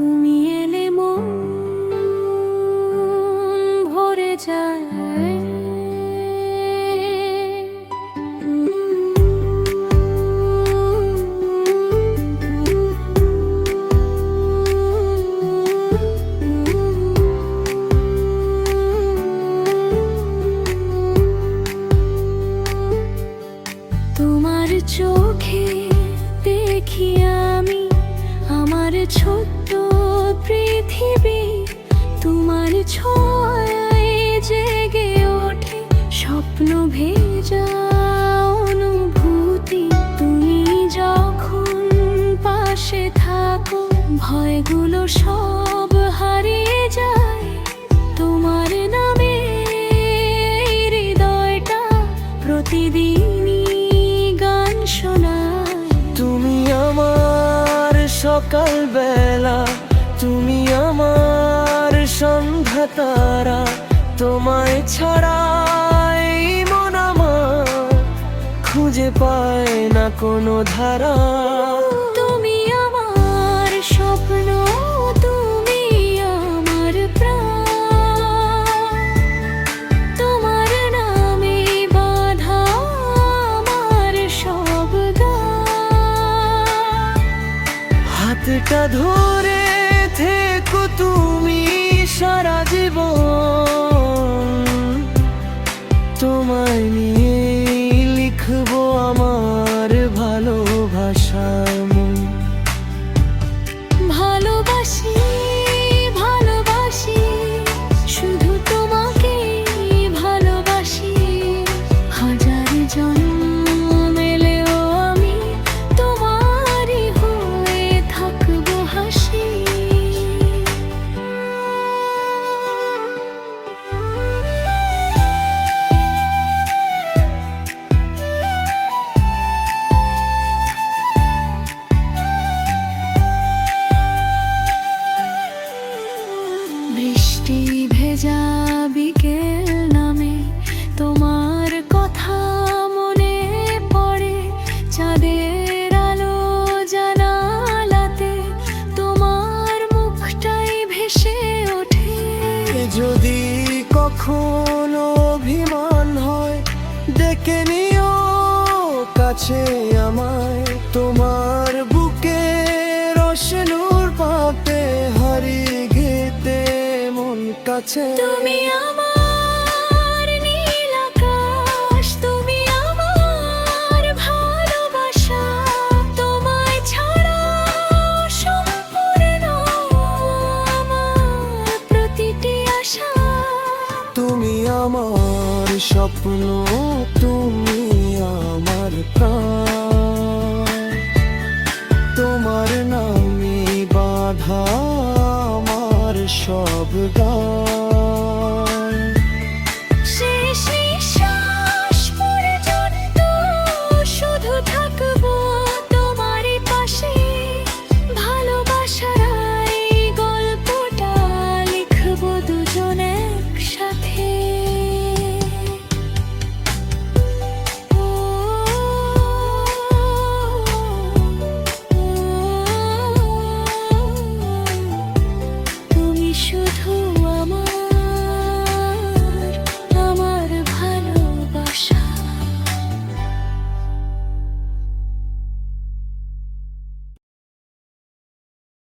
তুমি এলে মন ভরে যায়। তোমার চোখে দেখি আমি আমার ছোট্ট পৃথিবী, তোমার ছোঁয়ায় জেগে ওঠে স্বপ্ন ভেজা অনুভূতি। তুমি যখন পাশে থাকো ভয়গুলো সব হারিয়ে যায়। তোমার নামে হৃদয়টা প্রতিদিনই গান শোনায়। তুমি আমার সকাল বেলা, তুমি আমার সন্ধ্যা তারা, তোমায় ছাড়া এই মন আমার খুঁজে পায় না কোনো ধারা। তুমি আমার স্বপ্ন, তুমি আমার প্রাণ, তোমার নামে বাঁধা আমার সব গান। হাতটা ধরে থেকো তুমি সারা জীবন, তোমায় নিয়ে লিখবো আমার ভালোবাসার মন। ভালোবাসি ভালোবাসি শুধু তোমাকে ভালোবাসি। হাজার জন্ম এলেও আমি তোমারই হয়ে থাকবো হাসি। বৃষ্টি ভেজা বিকেল নামে তোমার কথা মনে পড়ে। চাঁদের আলো জানালাতে তোমার মুখটাই ভেসে ওঠে। যদি কখনো অভিমান হয় ডেকে নিও কাছে আমায়, তোমার বুকে রোশনুর পাপে হারিয়ে গেতে মন কাছে। তুমি আমার নীল আকাশ, তুমি আমার ভালোবাসা, তোমায় ছাড়া সম্পূর্ণ আমার প্রতিটি আশা। তুমি আমার স্বপ্ন, তুমি আমার প্রাণ, তোমার নামে বাঁধা আমার সব গান।